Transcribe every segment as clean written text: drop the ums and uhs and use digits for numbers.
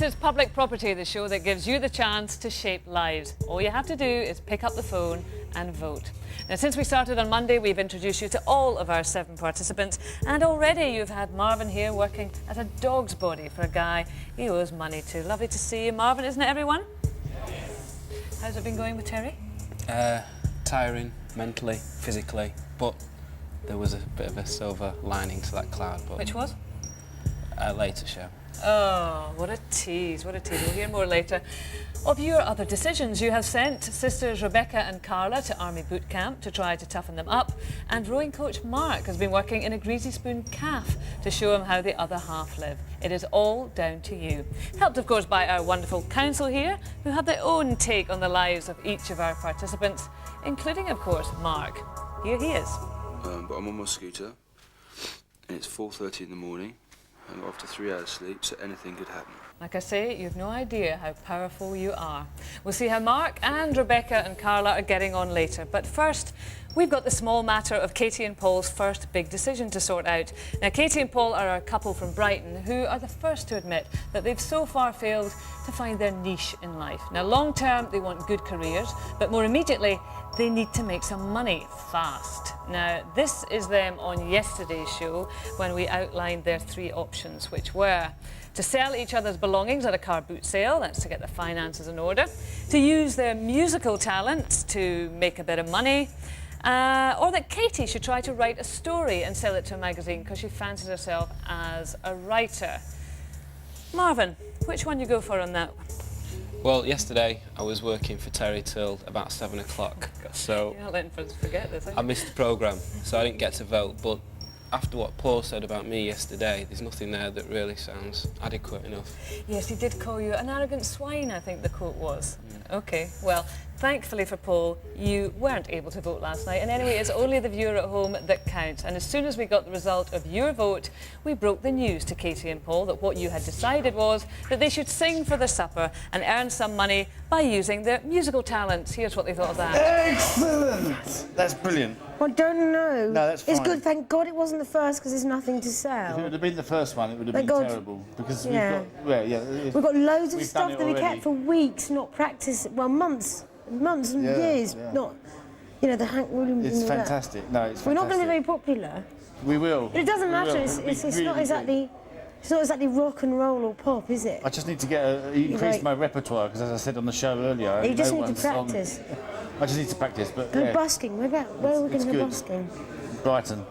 is Public Property, the show that gives you the chance to shape lives. All you have to do is pick up the phone and vote. Now, since we started on Monday, we've introduced you to all of our 7 participants, and already you've had Marvin here working at a dog's body for a guy he owes money to. Lovely to see you, Marvin, isn't it, everyone? Yes. How's it been going with Terry? Tiring, mentally, physically, but there was a bit of a silver lining to that cloud. But which was? A later show. Oh, what a tease, what a tease. We'll hear more later. Of your other decisions, you have sent sisters Rebecca and Carla to Army Boot Camp to try to toughen them up, and rowing coach Mark has been working in a Greasy Spoon calf to show him how the other half live. It is all down to you. Helped, of course, by our wonderful council here, who have their own take on the lives of each of our participants, including, of course, Mark. Here he is. But I'm on my scooter, and it's 4:30 in the morning. I'm after 3 hours sleep, so anything could happen. Like I say, you've no idea how powerful you are. We'll see how Mark and Rebecca and Carla are getting on later. But first, we've got the small matter of Katie and Paul's first big decision to sort out. Now, Katie and Paul are a couple from Brighton who are the first to admit that they've so far failed to find their niche in life. Now, long term, they want good careers, but more immediately, they need to make some money fast. Now, this is them on yesterday's show when we outlined their 3 options, which were to sell each other's belongings at a car boot sale, that's to get their finances in order, to use their musical talents to make a bit of money, or that Katie should try to write a story and sell it to a magazine because she fancies herself as a writer. Marvin, which one you go for on that one? Well, yesterday I was working for Terry till about 7 o'clock, so You're not letting us forget this, I missed the programme, so I didn't get to vote. But after what Paul said about me yesterday, there's nothing there that really sounds adequate enough. Yes, he did call you an arrogant swine, I think the quote was. OK, well, thankfully for Paul, you weren't able to vote last night. And anyway, it's only the viewer at home that counts. And as soon as we got the result of your vote, we broke the news to Katie and Paul that what you had decided was that they should sing for their supper and earn some money by using their musical talents. Here's what they thought of that. Excellent! That's brilliant. I don't know. No, that's fine. It's good, thank God it wasn't the first because there's nothing to If it sell. would have been the first one, it would have Thank been God. terrible. Because Yeah. we've We've got loads of We've stuff done it that we kept already. for weeks, not practice, well, months and Yeah, years, yeah. not, you know, the Hank Williams It's and all that. fantastic. No, it's fantastic. We're not going to be very popular. We will. But it doesn't We matter, will. it's It'll be not really exactly... It's not exactly rock and roll or pop, is it? good. I just need to increase Right. my repertoire, because as I said on the show earlier... You just no need to one's on- practice. I just need to practice, but Go yeah, busking. Where are we going it's to go good. busking? Brighton.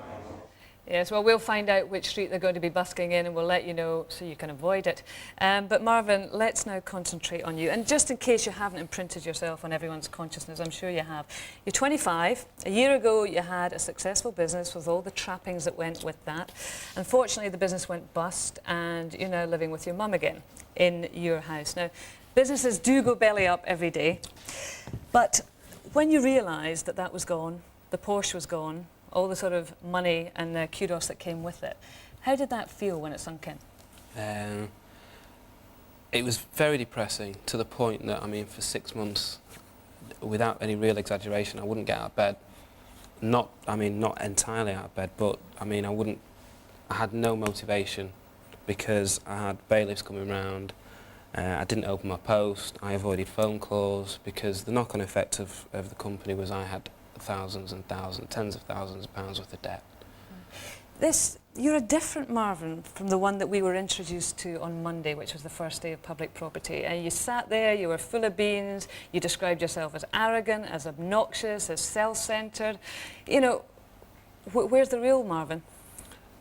Yes, well, we'll find out which street they're going to be busking in and we'll let you know so you can avoid it. But Marvin, let's now concentrate on you. And just in case you haven't imprinted yourself on everyone's consciousness, I'm sure you have. You're 25. A year ago, you had a successful business with all the trappings that went with that. Unfortunately, the business went bust and you're now living with your mum again in your house. Now, businesses do go belly up every day. But when you realised that that was gone, the Porsche was gone, all the sort of money and the kudos that came with it, how did that feel when it sunk in? It was very depressing, to the point that, I mean, for 6 months, without any real exaggeration, I wouldn't get out of bed. Not entirely out of bed, but I mean, I had no motivation because I had bailiffs coming round. I didn't open my post. I avoided phone calls because the knock-on effect of the company was I had thousands and thousands, tens of thousands of pounds worth of debt. You're a different Marvin from the one that we were introduced to on Monday, which was the first day of Public Property. And you sat there, you were full of beans, you described yourself as arrogant, as obnoxious, as self-centred. You know, where's the real Marvin?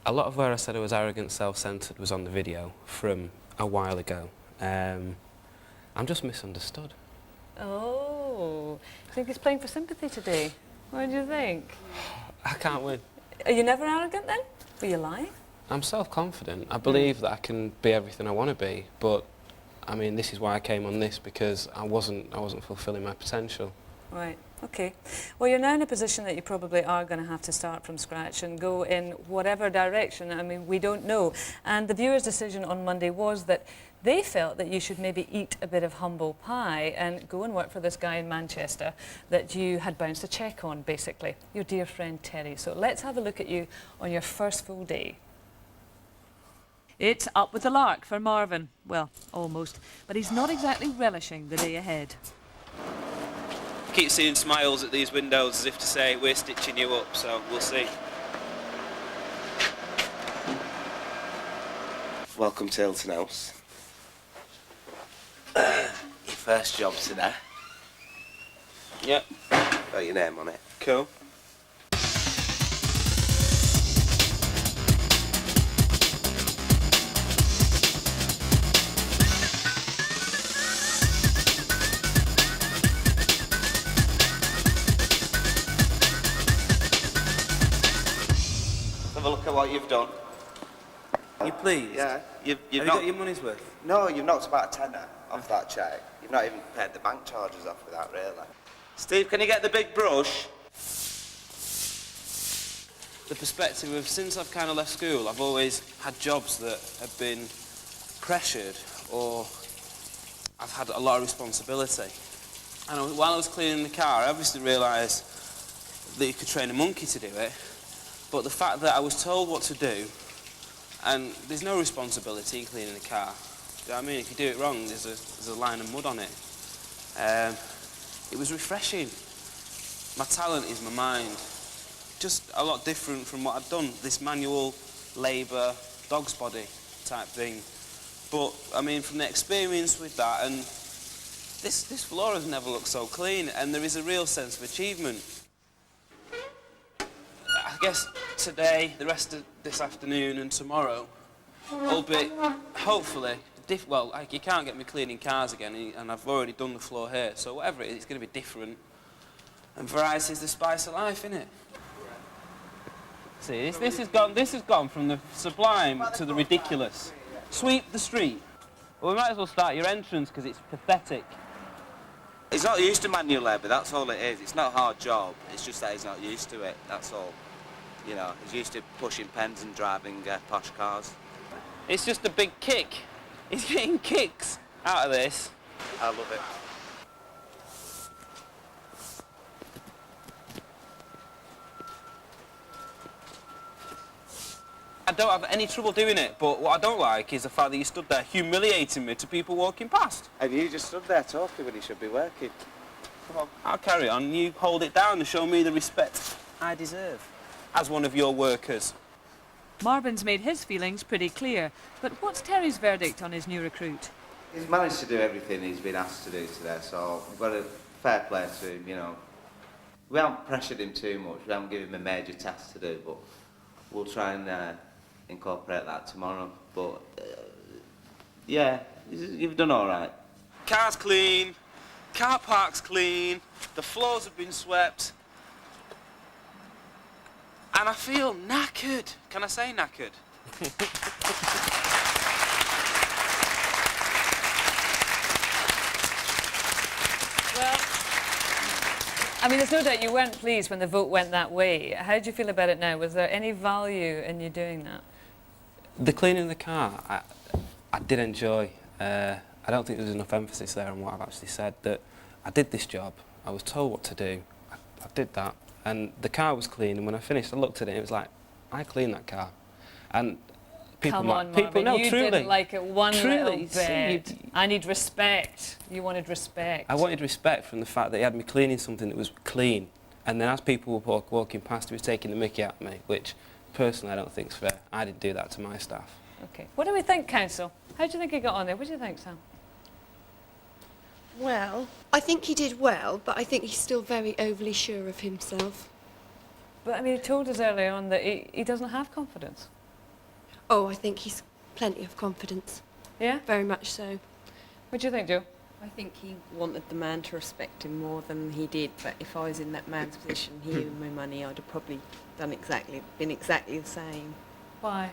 A lot of where I said I was arrogant, self-centred was on the video from a while ago. I'm just misunderstood. Oh, I think he's playing for sympathy today. What do you think? I can't win. Are you never arrogant then? Were you lying? I'm self-confident. I believe that I can be everything I want to be, but I mean, this is why I came on this, because I wasn't fulfilling my potential. Right, okay. Well, you're now in a position that you probably are going to have to start from scratch and go in whatever direction. I mean, we don't know. And the viewers' decision on Monday was that they felt that you should maybe eat a bit of humble pie and go and work for this guy in Manchester that you had bounced a cheque on, basically, your dear friend Terry. So let's have a look at you on your first full day. It's up with the lark for Marvin. Well, almost. But he's not exactly relishing the day ahead. Keep seeing smiles at these windows as if to say we're stitching you up, so we'll see. Welcome to Hilton House. Your first job today. Yep. Got your name on it. Cool. Have a look at what you've done. You pleased? Yeah. You've Have you not. got your money's worth? No, you've knocked about a tenner off that cheque. You've not even paid the bank charges off with that, really. Steve, can you get the big brush? The perspective of since I've kind of left school, I've always had jobs that have been pressured or I've had a lot of responsibility. And while I was cleaning the car, I obviously realised that you could train a monkey to do it, but the fact that I was told what to do, and there's no responsibility in cleaning the car. Do you know what I mean? If you do it wrong, there's a line of mud on it. It was refreshing. My talent is my mind. Just a lot different from what I'd done, this manual labour, dog's body type thing. But, I mean, from the experience with that, and this floor has never looked so clean, and there is a real sense of achievement. I guess today, the rest of this afternoon and tomorrow, albeit, hopefully, well, like, you can't get me cleaning cars again, and I've already done the floor here, so whatever it is, it's going to be different. And variety is the spice of life, isn't it? See, this has gone from the sublime to the ridiculous. Sweep the street. Well, we might as well start your entrance because it's pathetic. He's not used to manual labour, that's all it is. It's not a hard job, it's just that he's not used to it, that's all. You know, he's used to pushing pens and driving posh cars. It's just a big kick. He's getting kicks out of this. I love it. I don't have any trouble doing it, but what I don't like is the fact that you stood there humiliating me to people walking past. And you just stood there talking when he should be working. Come on, I'll carry on. You hold it down and show me the respect I deserve as one of your workers. Marvin's made his feelings pretty clear, but what's Terry's verdict on his new recruit? He's managed to do everything he's been asked to do today, so we've got a fair play to him, you know. We haven't pressured him too much, we haven't given him a major task to do, but we'll try and incorporate that tomorrow. But, yeah, you've done all right. Car's clean, car park's clean, the floors have been swept, and I feel knackered. Can I say knackered? Well, I mean, there's no doubt you weren't pleased when the vote went that way. How do you feel about it now? Was there any value in you doing that? The cleaning of the car, I did enjoy. I don't think there was enough emphasis there on what I've actually said, that I did this job, I was told what to do, I did that, and the car was clean, and when I finished I looked at it and it was like, I cleaned that car. And people Come might, on, Marvin, people, no, you truly, didn't like it one little truly, bit. I need respect. You wanted respect. I wanted respect from the fact that he had me cleaning something that was clean, and then as people were walking past he was taking the mickey out of me, which personally I don't think is fair. I didn't do that to my staff. Okay. What do we think, Council? How do you think he got on there? What do you think, Sam? Well, I think he did well, but I think he's still very overly sure of himself. But I mean, he told us earlier on that he doesn't have confidence. Oh, I think he's plenty of confidence. Yeah? Very much so. What do you think, Joe? I think he wanted the man to respect him more than he did, but if I was in that man's position, he owed me money, I'd have probably been exactly the same. Why?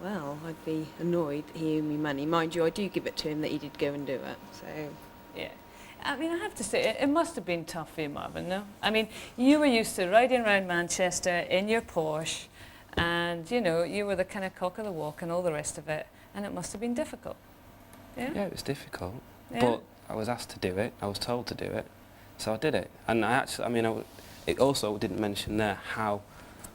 Well, I'd be annoyed that he owed me money. Mind you, I do give it to him that he did go and do it, so... Yeah. I mean, I have to say, it must have been tough for you, Marvin, no? I mean, you were used to riding around Manchester in your Porsche, and, you know, you were the kind of cock of the walk and all the rest of it, and it must have been difficult. Yeah? Yeah, it was difficult, Yeah. but I was asked to do it, I was told to do it, so I did it. And I actually, I mean, it also didn't mention there how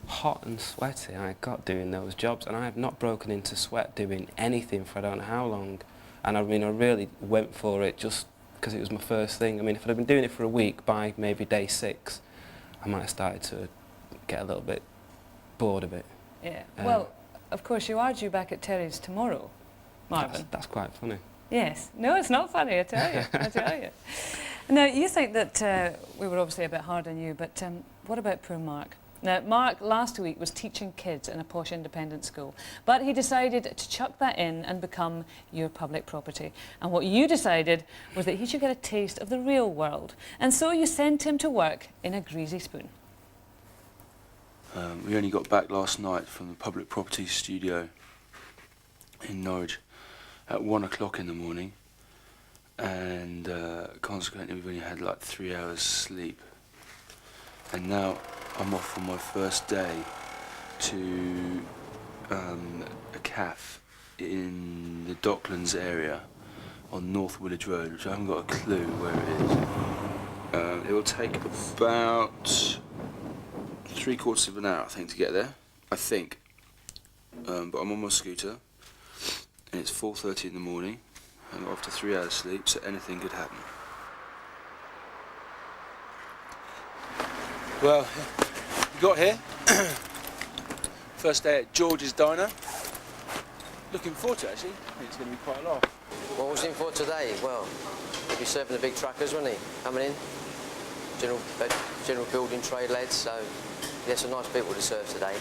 hot and sweaty I got doing those jobs, and I have not broken into sweat doing anything for I don't know how long. And I mean, I really went for it just because it was my first thing. I mean, if I'd been doing it for a week, by maybe day 6, I might have started to get a little bit bored of it. Yeah. Well, of course, you are due back at Terry's tomorrow, Marvin. That's quite funny. Yes. No, it's not funny, I tell you. I tell you. Now, you think that we were obviously a bit hard on you, but what about poor Mark? Now, Mark last week was teaching kids in a posh independent school, but he decided to chuck that in and become your public property. And what you decided was that he should get a taste of the real world. And so you sent him to work in a greasy spoon. We only got back last night from the public property studio in Norwich at 1 o'clock in the morning, and consequently we've only had like 3 hours sleep. And now I'm off on my first day to a cafe in the Docklands area on North Woolwich Road, which I haven't got a clue where it is. It will take about 3/4 of an hour, I think, to get there. I think. But I'm on my scooter, and it's 4:30 in the morning, and after 3 hours sleep, so anything could happen. Well, we got here. First day at George's Diner. Looking forward to it, actually. I think it's going to be quite a lot. What was in for today? Well, he'll be serving the big truckers, won't he? Coming in. General building trade lads, so there's some nice people to serve today.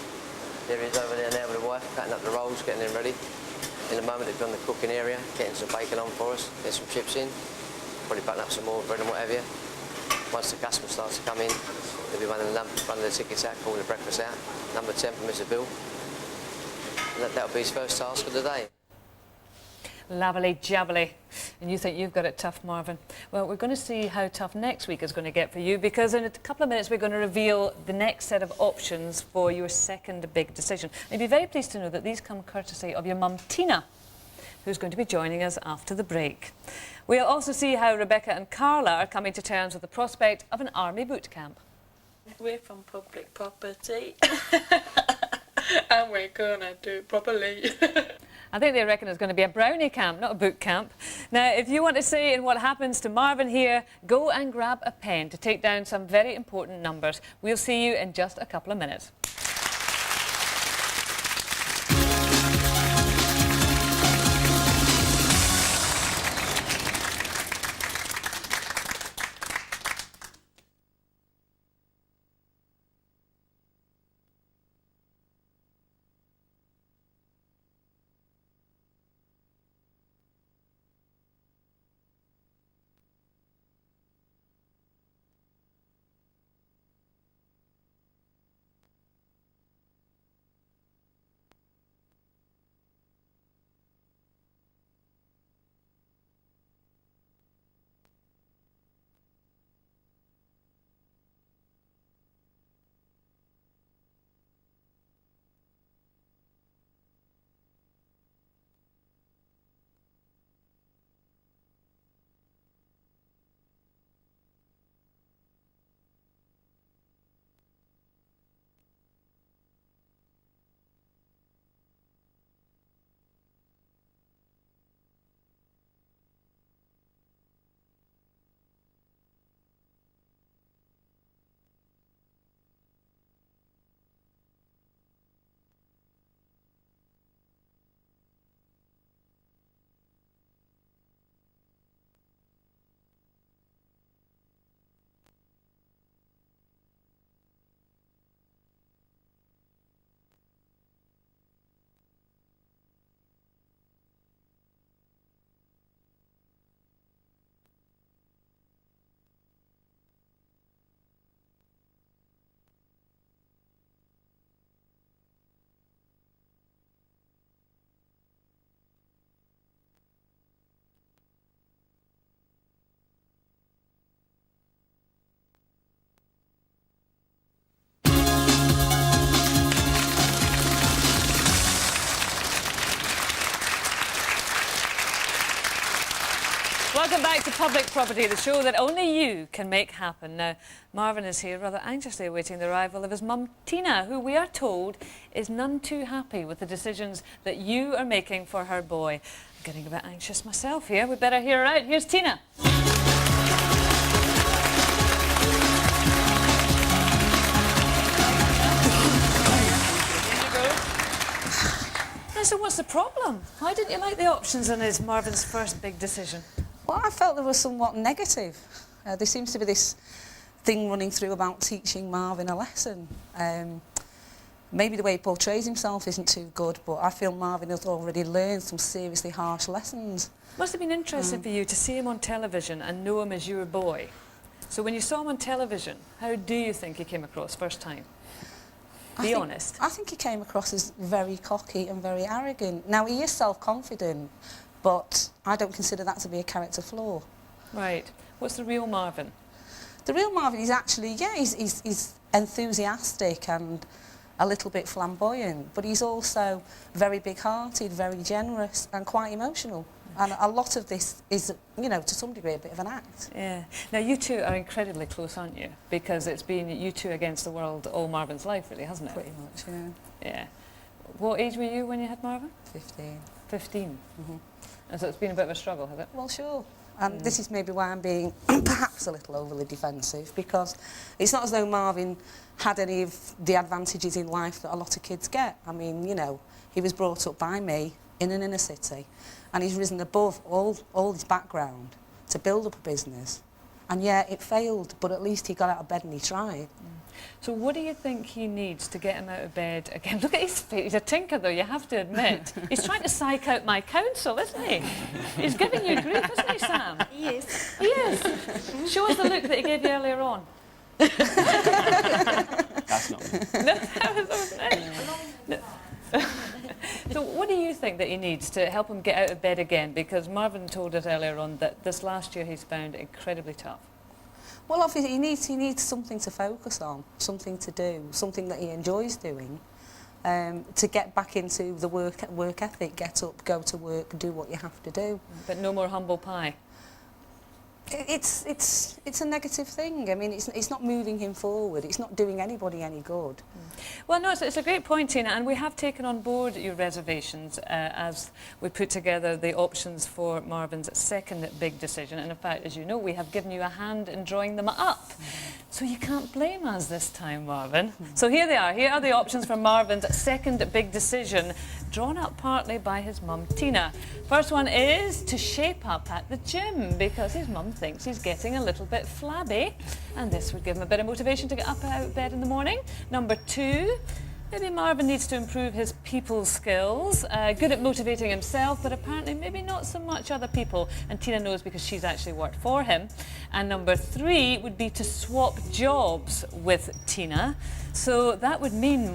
There he is over there now with the wife, cutting up the rolls, getting them ready. In a moment they'll be on the cooking area, getting some bacon on for us, get some chips in, probably button up some more bread and what have you. Once the customer starts to come in, they'll be running the tickets out, calling the breakfast out. Number 10 for Mr. Bill. And that'll be his first task of the day. Lovely jabbly. And you think you've got it tough, Marvin. Well, we're going to see how tough next week is going to get for you, because in a couple of minutes we're going to reveal the next set of options for your second big decision. And you'll be very pleased to know that these come courtesy of your mum, Tina, who's going to be joining us after the break. We'll also see how Rebecca and Carla are coming to terms with the prospect of an army boot camp. We're from public property and we're gonna do it properly. I think they reckon it's going to be a brownie camp, not a boot camp. Now, if you want to say in what happens to Marvin here, go and grab a pen to take down some very important numbers. We'll see you in just a couple of minutes. Public Property, the show that only you can make happen. Now, Marvin is here rather anxiously awaiting the arrival of his mum, Tina, who we are told is none too happy with the decisions that you are making for her boy. I'm getting a bit anxious myself here. We better hear her out. Here's Tina. So what's the problem? Why didn't you like the options on his Marvin's first big decision? Well, I felt they were somewhat negative. There seems to be this thing running through about teaching Marvin a lesson. Maybe the way he portrays himself isn't too good, but I feel Marvin has already learned some seriously harsh lessons. Must have been interesting for you to see him on television and know him as your boy. So when you saw him on television, how do you think he came across first time? Be honest. I think he came across as very cocky and very arrogant. Now, he is self-confident, but I don't consider that to be a character flaw. Right. What's the real Marvin? The real Marvin is actually, yeah, he's enthusiastic and a little bit flamboyant, but he's also very big-hearted, very generous and quite emotional. And a lot of this is, you know, to some degree a bit of an act. Yeah. Now, you two are incredibly close, aren't you? Because it's been you two against the world all Marvin's life, really, hasn't it? Pretty much, yeah. Yeah. What age were you when you had Marvin? 15. 15? Mm-hmm. And so it's been a bit of a struggle, has it? Well, sure. And this is maybe why I'm being perhaps a little overly defensive, because it's not as though Marvin had any of the advantages in life that a lot of kids get. I mean, you know, he was brought up by me in an inner city, and he's risen above all his background to build up a business. And yeah, it failed, but at least he got out of bed and he tried. So what do you think he needs to get him out of bed again? Look at his face. He's a tinker, though, you have to admit. He's trying to psych out my counsel, isn't he? He's giving you grief, isn't he, Sam? He is. He is. Show us the look that he gave you earlier on. That's not me. No, that wasn't it. No. So what do you think that he needs to help him get out of bed again? Because Marvin told us earlier on that this last year he's found incredibly tough. Well, obviously he needs something to focus on, something to do, something that he enjoys doing, to get back into the work ethic, get up, go to work, do what you have to do. But no more humble pie. It's a negative thing. I mean, it's not moving him forward. It's not doing anybody any good. Well, no, it's a great point, Tina, and we have taken on board your reservations as we put together the options for Marvin's second big decision. And in fact, as you know, we have given you a hand in drawing them up. So you can't blame us this time, Marvin. So here they are. Here are the options for Marvin's second big decision, drawn up partly by his mum, Tina. First one is to shape up at the gym, because his mum thinks he's getting a little bit flabby, and this would give him a bit of motivation to get up out of bed in the morning. Number 2, maybe Marvin needs to improve his people skills. Good at motivating himself, but apparently maybe not so much other people. And Tina knows because she's actually worked for him. And number 3 would be to swap jobs with Tina. So that would mean,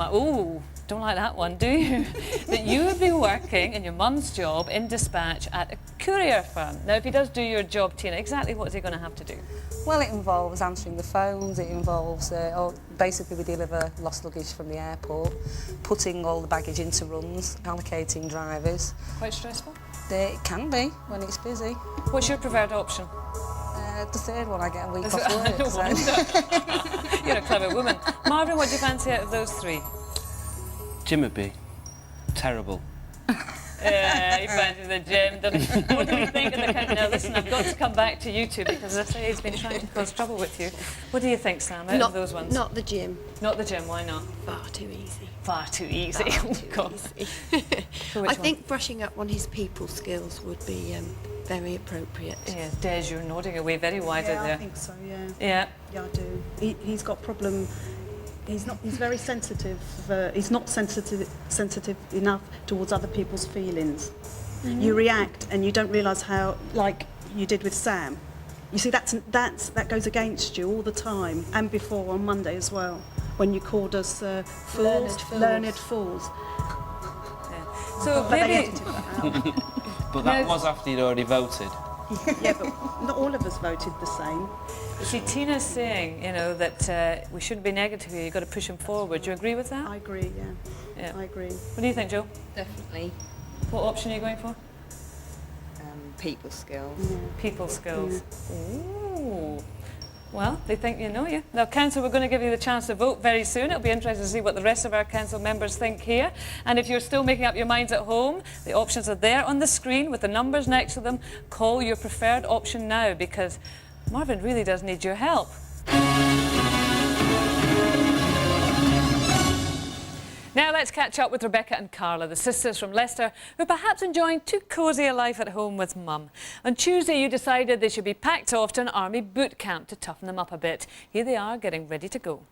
don't like that one, do you? That you would be working in your mum's job in dispatch at a courier firm. Now, if he does do your job, Tina, exactly what is he going to have to do? Well, it involves answering the phones, it involves, basically we deliver lost luggage from the airport, putting all the baggage into runs, allocating drivers. Quite stressful? It can be when it's busy. What's your preferred option? The third one, I get a week off work. So. You're a clever woman. Marvin, what do you fancy out of those 3? Gym would be terrible. Yeah, he fancies the gym, doesn't he? What do you think of the country? Now, listen, I've got to come back to you two because, as I say, he's been trying to cause trouble with you. What do you think, Sam, out of those ones? Not the gym. Not the gym, why not? Far too easy. Far too easy. Far too God. easy. I think brushing up on his people skills would be very appropriate. Yeah, Des, you're nodding away very wide Yeah, there. I think so, yeah. Yeah. Yeah, I do. He's got problem. He's very sensitive. He's not sensitive enough towards other people's feelings. You react and you don't realise how, like you did with Sam. You see, that goes against you all the time, and before on Monday as well, when you called us fools, learned fools. Yeah. So But they maybe. edited that out. But that was after you'd already voted. Yeah, but not all of us voted the same. See, Tina's saying, you know, that we shouldn't be negative here. You've got to push him forward. Do you agree with that? I agree, yeah. Yeah. I agree. What do you think, Joe? Definitely. What option are you going for? people skills. People skills. Ooh. Well, they think you know you. Now, Council, we're going to give you the chance to vote very soon. It'll be interesting to see what the rest of our Council members think here. And if you're still making up your minds at home, the options are there on the screen with the numbers next to them. Call your preferred option now, because Marvin really does need your help. Now let's catch up with Rebecca and Carla, the sisters from Leicester, who are perhaps enjoying too cosy a life at home with Mum. On Tuesday you decided they should be packed off to an army boot camp to toughen them up a bit. Here they are getting ready to go.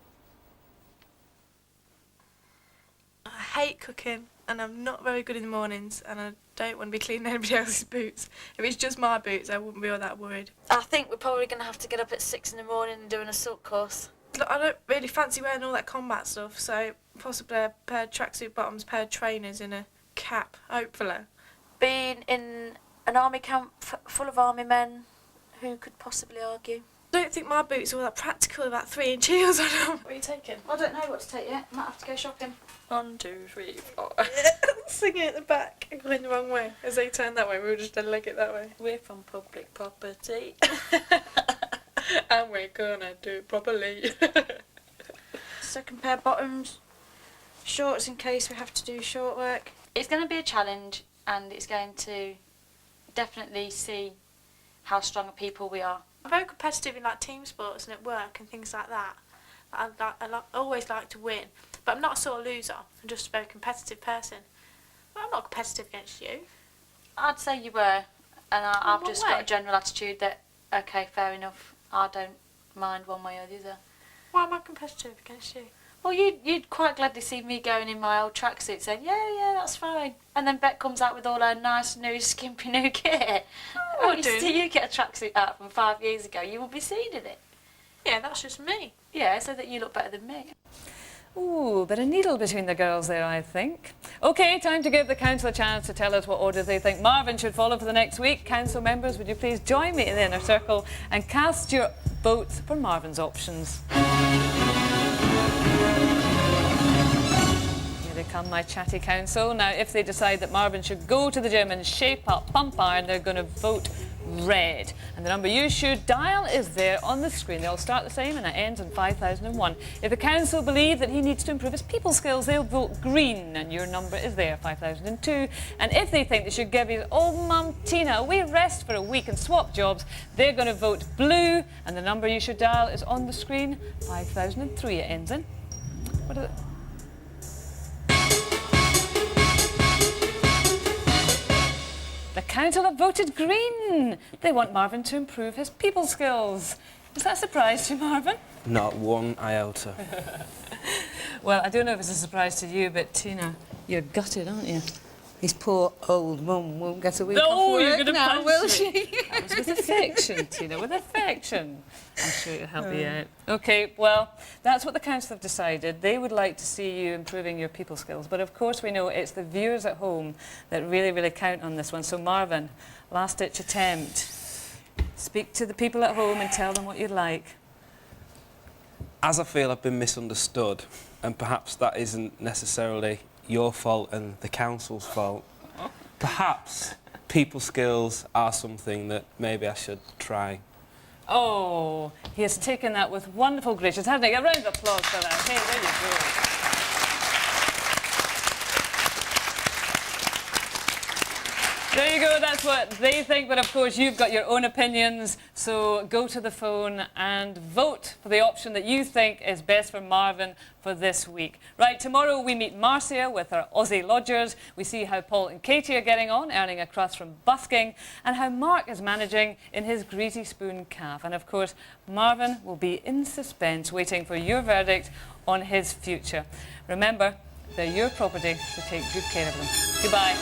I hate cooking and I'm not very good in the mornings and I don't want to be cleaning anybody else's boots. If it's just my boots I wouldn't be all that worried. I think we're probably going to have to get up at 6 in the morning and do an assault course. Look, I don't really fancy wearing all that combat stuff, so possibly a pair of tracksuit bottoms, pair of trainers and a cap, hopefully. Being in an army camp full of army men, who could possibly argue? I don't think my boots are all that practical, about 3-inch heels on them. What are you taking? I don't know what to take yet. Might have to go shopping. 1, 2, 3, 4. Singing at the back, going the wrong way. As they turned that way, we were just a leg it that way. We're from public property. And we're gonna do it properly. Second pair of bottoms, shorts in case we have to do short work. It's going to be a challenge and it's going to definitely see how strong a people we are. I'm very competitive in like team sports and at work and things like that. I always like to win, but I'm not a sore loser. I'm just a very competitive person. But I'm not competitive against you. I'd say you were, and I've just got a general attitude that, okay, fair enough, I don't mind one way or the other. Why am I competitive against you? Well, you'd quite gladly see me going in my old tracksuit saying, yeah, that's fine. And then Beck comes out with all her nice new skimpy new gear. Oh, you see you get a tracksuit out from 5 years ago, you will be seen in it. Yeah, that's just me. Yeah, so that you look better than me. Ooh, bit of needle between the girls there, I think. OK, time to give the Council a chance to tell us what order they think Marvin should follow for the next week. Council members, would you please join me in the inner circle and cast your votes for Marvin's options. Here they come, my chatty Council. Now, if they decide that Marvin should go to the gym and shape up, pump iron, they're going to vote red. And the number you should dial is there on the screen. They all start the same and it ends in 5001. If the Council believe that he needs to improve his people skills, they'll vote green, and your number is there, 5002. And if they think they should give his old mum Tina a wee rest for a week and swap jobs, they're going to vote blue, and the number you should dial is on the screen, 5003 it ends in. What is it? The Council have voted green. They want Marvin to improve his people skills. Is that a surprise to you, Marvin? Not one iota. Well, I don't know if it's a surprise to you, but Tina, you're gutted, aren't you? His poor old mum won't get a week off No, work you're going to now, punch will me. she? That was with affection, Tina, with affection. I'm sure it'll help you out. OK, well, that's what the Council have decided. They would like to see you improving your people skills. But of course, we know it's the viewers at home that really, really count on this one. So, Marvin, last-ditch attempt. Speak to the people at home and tell them what you'd like. As I feel I've been misunderstood, and perhaps that isn't necessarily your fault and the Council's fault, perhaps people skills are something that maybe I should try. Oh, he has taken that with wonderful grace, hasn't he? A round of applause for that. Hey, there you go. There you go, that's what they think, but of course you've got your own opinions, so go to the phone and vote for the option that you think is best for Marvin for this week. Right, tomorrow we meet Marcia with her Aussie lodgers. We see how Paul and Katie are getting on, earning a crust from busking, and how Mark is managing in his greasy spoon calf. And of course, Marvin will be in suspense, waiting for your verdict on his future. Remember, they're your property, so take good care of them. Goodbye.